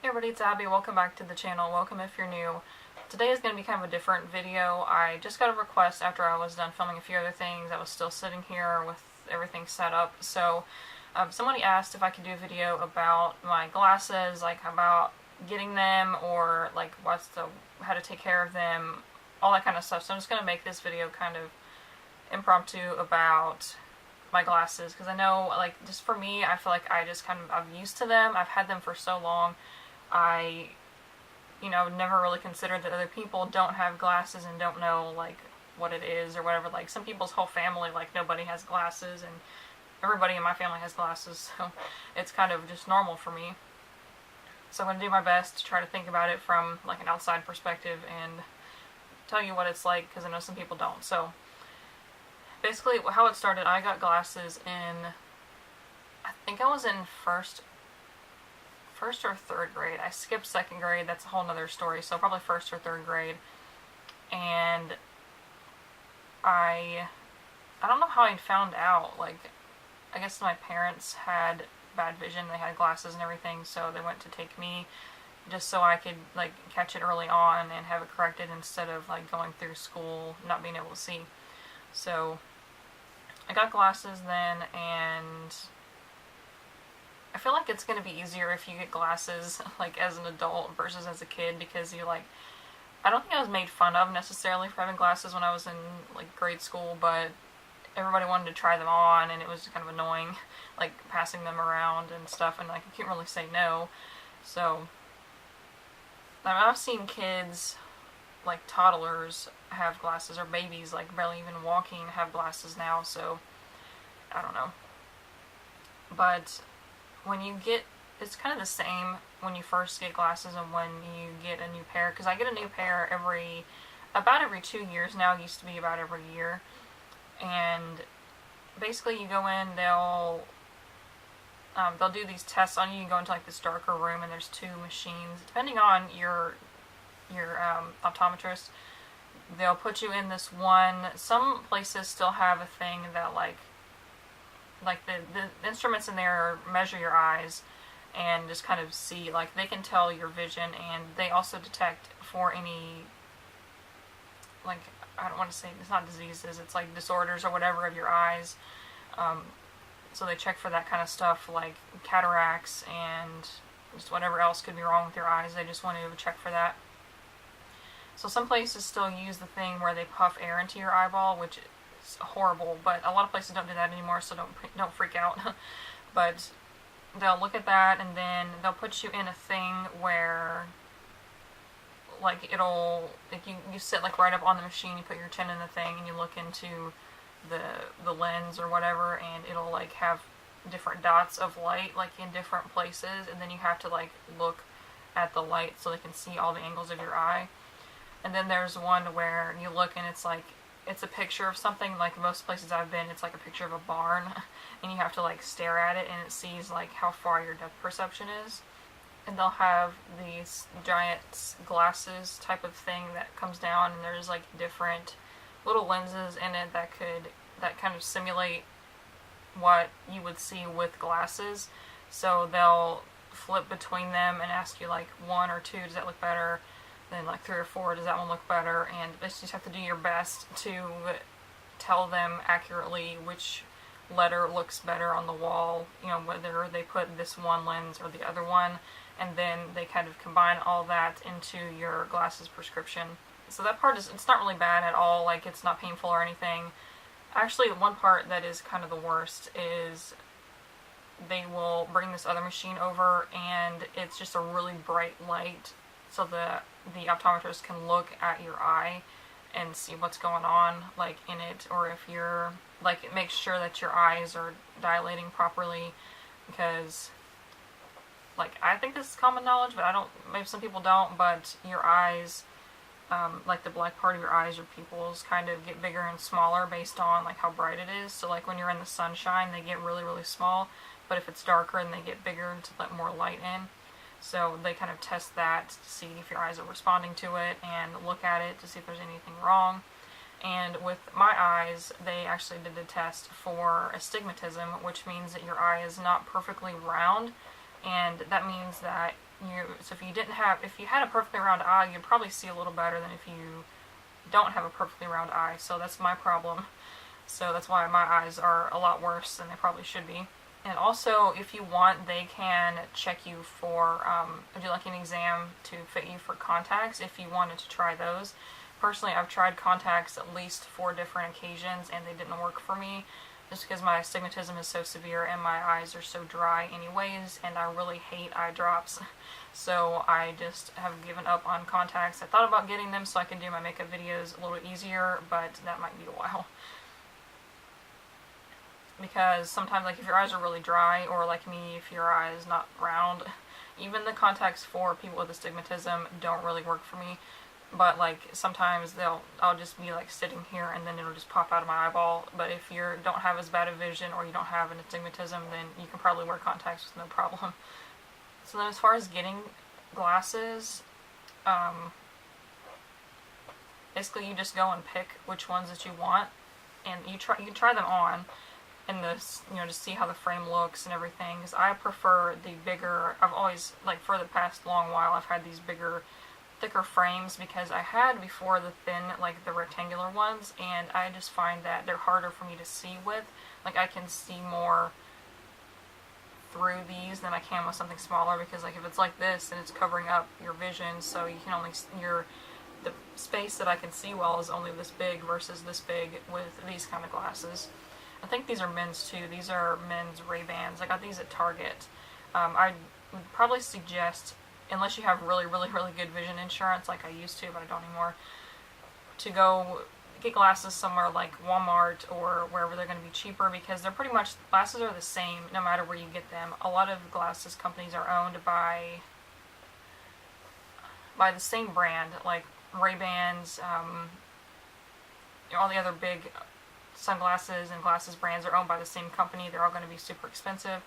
Hey everybody, it's Abby. Welcome back to the channel. Welcome if you're new. Today is going to be kind of a different video. I just got a request after I was done filming a few other things. I was still sitting here with everything set up. So somebody asked if I could do a video about my glasses, like about getting them or like how to take care of them, all that kind of stuff. So I'm just going to make this video kind of impromptu about my glasses, because I know, like, just for me, I feel like I'm used to them. I've had them for so long. I, never really considered that other people don't have glasses and don't know, like, what it is or whatever. Like, some people's whole family, like, nobody has glasses, and everybody in my family has glasses, so it's kind of just normal for me. So I'm going to do my best to try to think about it from, like, an outside perspective and tell you what it's like, because I know some people don't. So basically, how it started, I got glasses in, I think I was in first or third grade. I skipped second grade. That's a whole nother story. So probably first or third grade. And I don't know how I found out. Like, I guess my parents had bad vision. They had glasses and everything, so they went to take me just so I could, like, catch it early on and have it corrected instead of, like, going through school not being able to see. So I got glasses then, and I feel like it's going to be easier if you get glasses, like, as an adult versus as a kid, because I don't think I was made fun of necessarily for having glasses when I was in, like, grade school, but everybody wanted to try them on, and it was kind of annoying, like, passing them around and stuff, and, like, I can't really say no. So I've seen kids, like, toddlers have glasses, or babies, like, barely even walking, have glasses now, so I don't know. But when you get, it's kind of the same when you first get glasses and when you get a new pair, because I get a new pair about every 2 years now. It used to be about every year. And basically you go in, they'll do these tests on you. You go into, like, this darker room, and there's two machines, depending on your optometrist. They'll put you in this one. Some places still have a thing that, like the instruments in there measure your eyes and just kind of see, like, they can tell your vision, and they also detect for any, like, I don't want to say, it's not diseases, it's like disorders or whatever of your eyes. So they check for that kind of stuff, like cataracts and just whatever else could be wrong with your eyes. They just want to check for that. So some places still use the thing where they puff air into your eyeball, which is horrible, but a lot of places don't do that anymore, so don't freak out. But they'll look at that, and then they'll put you in a thing where, like, you sit, like, right up on the machine, you put your chin in the thing, and you look into the lens or whatever, and it'll, like, have different dots of light, like, in different places, and then you have to, like, look at the light so they can see all the angles of your eye. And then there's one where you look, and it's like, it's a picture of something. Like, most places I've been, it's like a picture of a barn, and you have to, like, stare at it, and it sees, like, how far your depth perception is. And they'll have these giant glasses type of thing that comes down, and there's, like, different little lenses in it that kind of simulate what you would see with glasses. So they'll flip between them and ask you, like, 1 or 2, does that look better? Then, like, 3 or 4, does that one look better? And you just have to do your best to tell them accurately which letter looks better on the wall, whether they put this one lens or the other one, and then they kind of combine all that into your glasses prescription. So that part it's not really bad at all, like, it's not painful or anything. Actually, the one part that is kind of the worst is they will bring this other machine over, and it's just a really bright light, so the optometrist can look at your eye and see what's going on, like, in it, or if you're, like, it makes sure that your eyes are dilating properly, because, like, I think this is common knowledge, but maybe some people don't, but your eyes, like, the black part of your eyes or pupils kind of get bigger and smaller based on, like, how bright it is. So, like, when you're in the sunshine, they get really, really small, but if it's darker, then they get bigger to let more light in. So they kind of test that to see if your eyes are responding to it, and look at it to see if there's anything wrong. And with my eyes, they actually did a test for astigmatism, which means that your eye is not perfectly round, and that means that So if you had a perfectly round eye, you'd probably see a little better than if you don't have a perfectly round eye. So that's my problem. So that's why my eyes are a lot worse than they probably should be. And also, if you want, they can check you for, do like an exam to fit you for contacts if you wanted to try those. Personally, I've tried contacts at least 4 different occasions and they didn't work for me, just because my astigmatism is so severe and my eyes are so dry anyways, and I really hate eye drops. So I just have given up on contacts. I thought about getting them so I can do my makeup videos a little easier, but that might be a while. Because sometimes, like, if your eyes are really dry, or like me, if your eye is not round, even the contacts for people with astigmatism don't really work for me. But like sometimes I'll just be like sitting here and then it'll just pop out of my eyeball. But if you don't have as bad a vision or you don't have an astigmatism, then you can probably wear contacts with no problem. So then, as far as getting glasses, basically you just go and pick which ones that you want, and you try them on. And this, just see how the frame looks and everything. Because I prefer the bigger. I've always, like, for the past long while, I've had these bigger, thicker frames, because I had before the thin, like the rectangular ones, and I just find that they're harder for me to see with. Like, I can see more through these than I can with something smaller, because like if it's like this and it's covering up your vision, so you can only the space that I can see well is only this big versus this big with these kind of glasses. I think these are men's too. These are men's Ray-Bans. I got these at Target. I would probably suggest, unless you have really, really, really good vision insurance, like I used to, but I don't anymore, to go get glasses somewhere like Walmart or wherever they're going to be cheaper, because they're pretty much, glasses are the same no matter where you get them. A lot of glasses companies are owned by the same brand, like Ray-Bans, all the other big sunglasses and glasses brands are owned by the same company. They're all going to be super expensive,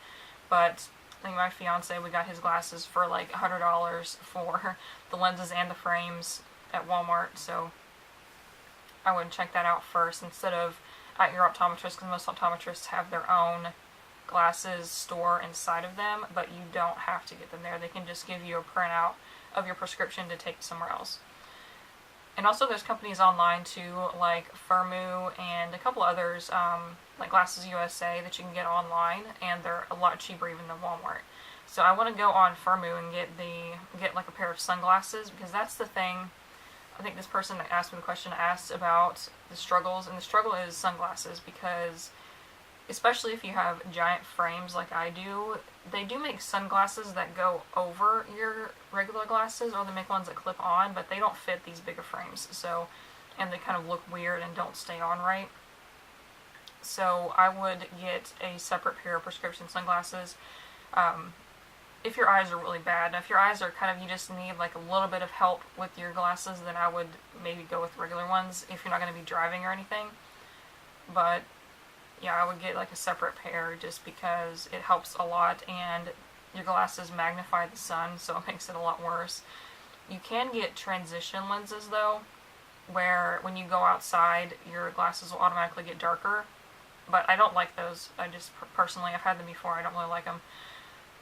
but I think my fiance, we got his glasses for like $100 for the lenses and the frames at Walmart, so I would check that out first instead of at your optometrist, because most optometrists have their own glasses store inside of them, but you don't have to get them there. They can just give you a printout of your prescription to take somewhere else. And also there's companies online too, like Firmoo and a couple others, like Glasses USA, that you can get online, and they're a lot cheaper even than Walmart. So I want to go on Firmoo and get like a pair of sunglasses, because that's the thing. I think this person that asked me the question asked about the struggles, and the struggle is sunglasses, because especially if you have giant frames like I do, they do make sunglasses that go over your regular glasses, or they make ones that clip on, but they don't fit these bigger frames, so, and they kind of look weird and don't stay on right. So I would get a separate pair of prescription sunglasses if your eyes are really bad. Now, if your eyes are kind of, you just need like a little bit of help with your glasses, then I would maybe go with regular ones if you're not going to be driving or anything. But yeah, I would get like a separate pair just because it helps a lot, and your glasses magnify the sun, so it makes it a lot worse. You can get transition lenses though, where when you go outside, your glasses will automatically get darker, but I don't like those. I just, personally, I've had them before, I don't really like them.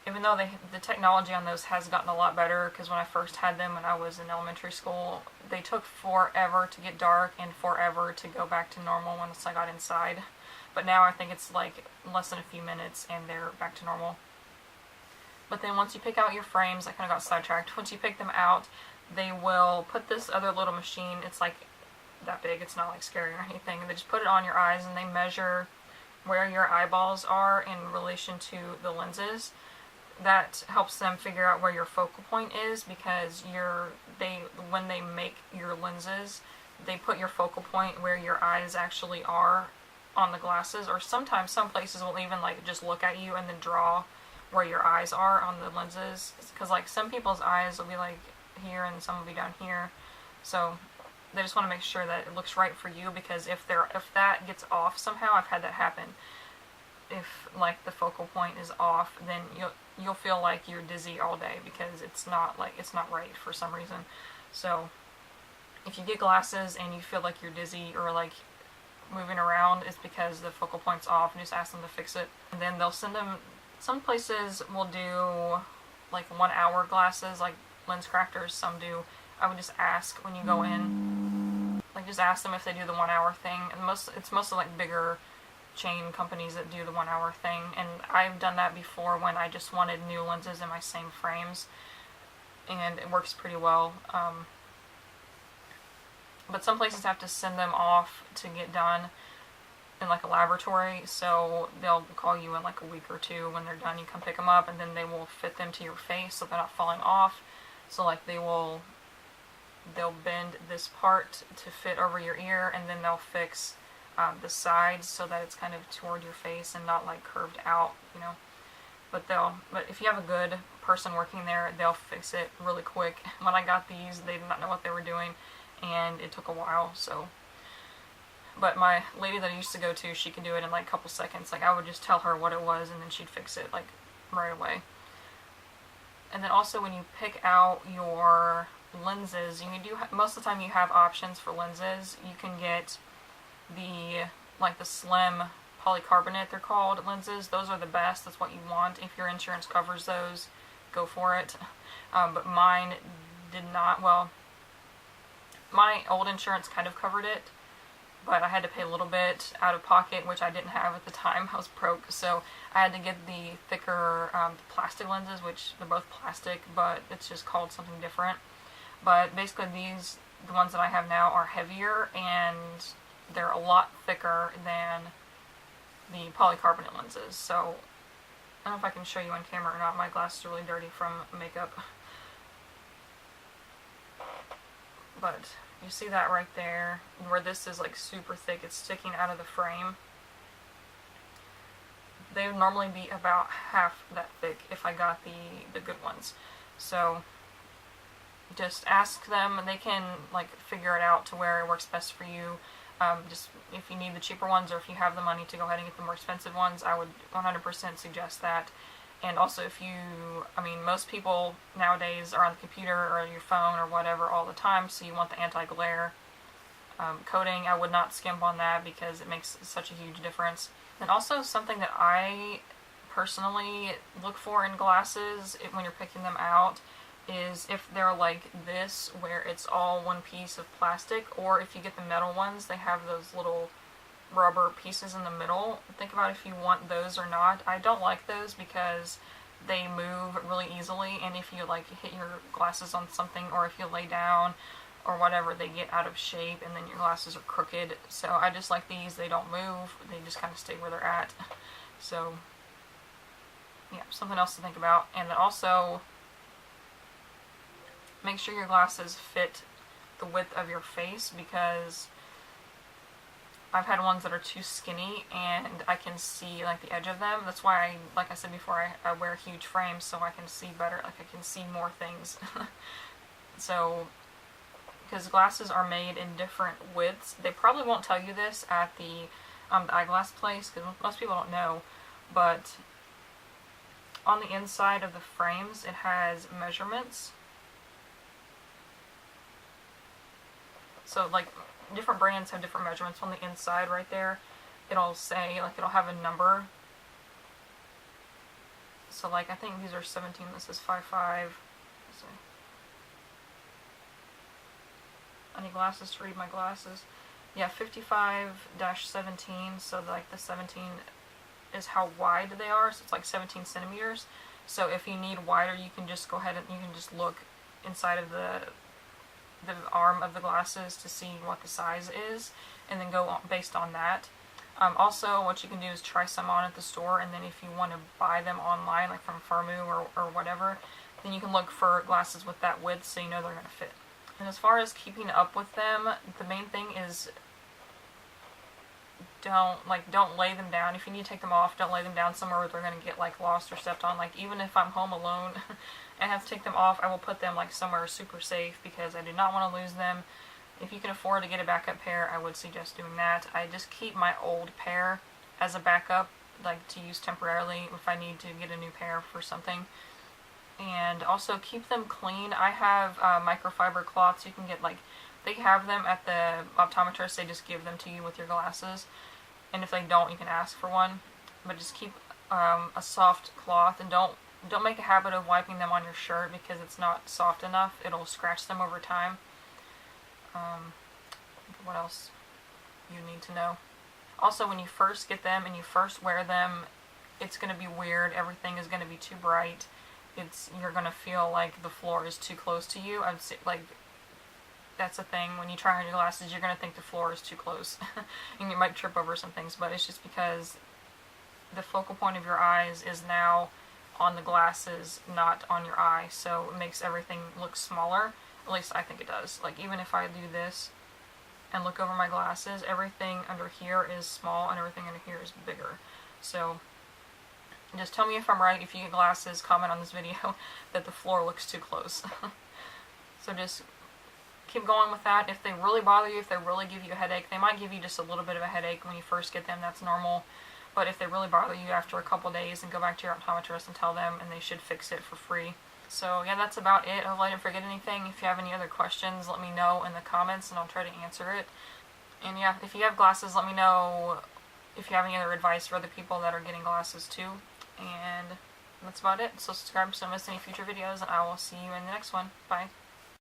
Even though the technology on those has gotten a lot better, because when I first had them when I was in elementary school, they took forever to get dark and forever to go back to normal once I got inside. But now I think it's like less than a few minutes and they're back to normal. But then once you pick out your frames, I kind of got sidetracked. Once you pick them out, they will put this other little machine, it's like that big, it's not like scary or anything, they just put it on your eyes and they measure where your eyeballs are in relation to the lenses. That helps them figure out where your focal point is, because when they make your lenses, they put your focal point where your eyes actually are on the glasses, or sometimes some places will even like just look at you and then draw where your eyes are on the lenses, because like some people's eyes will be like here and some will be down here, so they just want to make sure that it looks right for you, because if that gets off somehow, I've had that happen. If like the focal point is off, then you'll feel like you're dizzy all day, because it's not right for some reason. So if you get glasses and you feel like you're dizzy or like moving around, it's because the focal point's off, and just ask them to fix it. And then they'll send them, some places will do like 1 hour glasses, like Lens Crafters, some do, I would just ask when you go in, like just ask them if they do the 1 hour thing. And it's mostly like bigger chain companies that do the 1 hour thing, and I've done that before when I just wanted new lenses in my same frames, and it works pretty well. But some places have to send them off to get done in like a laboratory, so they'll call you in like a week or two. When they're done, you come pick them up, and then they will fit them to your face so they're not falling off. So like they'll bend this part to fit over your ear, and then they'll fix the sides so that it's kind of toward your face and not like curved out, you know. But if you have a good person working there, they'll fix it really quick. When I got these, they did not know what they were doing, and it took a while. So, but my lady that I used to go to, she could do it in like a couple seconds. Like I would just tell her what it was, and then she'd fix it like right away. And then also when you pick out your lenses, most of the time you have options for lenses. You can get the slim polycarbonate, they're called, lenses. Those are the best. That's what you want. If your insurance covers those, go for it. But mine did not. Well, my old insurance kind of covered it, but I had to pay a little bit out of pocket, which I didn't have at the time. I was broke, so I had to get the thicker plastic lenses, which they're both plastic, but it's just called something different. But basically the ones that I have now are heavier, and they're a lot thicker than the polycarbonate lenses. So I don't know if I can show you on camera or not. My glasses are really dirty from makeup. But you see that right there, where this is like super thick, it's sticking out of the frame. They would normally be about half that thick if I got the good ones. So just ask them, and they can like figure it out to where it works best for you. Just if you need the cheaper ones, or if you have the money to go ahead and get the more expensive ones, I would 100% suggest that. And also most people nowadays are on the computer or your phone or whatever all the time, so you want the anti-glare coating. I would not skimp on that because it makes such a huge difference. And also something that I personally look for in glasses when you're picking them out is if they're like this, where it's all one piece of plastic, or if you get the metal ones, they have those little rubber pieces in the middle. Think about if you want those or not. I don't like those because they move really easily, and if you like hit your glasses on something, or if you lay down or whatever, they get out of shape and then your glasses are crooked. So I just like these. They don't move. They just kind of stay where they're at. So yeah, something else to think about. And then also make sure your glasses fit the width of your face, because I've had ones that are too skinny and I can see like the edge of them. That's why like I said before, I wear huge frames so I can see better, like I can see more things. So, because glasses are made in different widths. They probably won't tell you this at the eyeglass place, because most people don't know, but on the inside of the frames it has measurements. So like different brands have different measurements. On the inside right there, it'll say, like it'll have a number. So like I think these are 17, this is 5'5". So I need glasses to read my glasses. Yeah, 55-17, so like the 17 is how wide they are, so it's like 17 centimeters. So if you need wider, you can just go ahead and you can just look inside of the arm of the glasses to see what the size is, and then go on, based on that. Also, what you can do is try some on at the store, and then if you want to buy them online, like from Farmu or whatever, then you can look for glasses with that width so you know they're going to fit. And as far as keeping up with them, the main thing is don't lay them down. If you need to take them off, don't lay them down somewhere where they're going to get like lost or stepped on. Like even if I'm home alone and have to take them off, I will put them like somewhere super safe, because I do not want to lose them. If you can afford to get a backup pair, I would suggest doing that. I just keep my old pair as a backup, like to use temporarily if I need to get a new pair for something. And also keep them clean. I have microfiber cloths. You can get they have them at the optometrist. They just give them to you with your glasses. And if they don't, you can ask for one. But just keep a soft cloth, and don't don't make a habit of wiping them on your shirt because it's not soft enough. It'll scratch them over time. What else you need to know? Also, when you first get them and you first wear them, it's going to be weird. Everything is going to be too bright. You're going to feel like the floor is too close to you. I'd say, like, that's the thing. When you try on your glasses, you're going to think the floor is too close. And you might trip over some things, but it's just because the focal point of your eyes is now on the glasses, not on your eye. So it makes everything look smaller. At least I think it does. Like, even if I do this and look over my glasses, everything under here is small and everything under here is bigger. So just tell me if I'm right. If you get glasses, comment on this video that the floor looks too close. So just keep going with that. If they really bother you, if they really give you a headache, they might give you just a little bit of a headache when you first get them. That's normal. But if they really bother you after a couple days, then go back to your optometrist and tell them, and they should fix it for free. So yeah, that's about it. I hope I didn't forget anything. If you have any other questions, let me know in the comments and I'll try to answer it. And yeah, if you have glasses, let me know if you have any other advice for other people that are getting glasses too. And that's about it. So subscribe so you don't miss any future videos, and I will see you in the next one. Bye.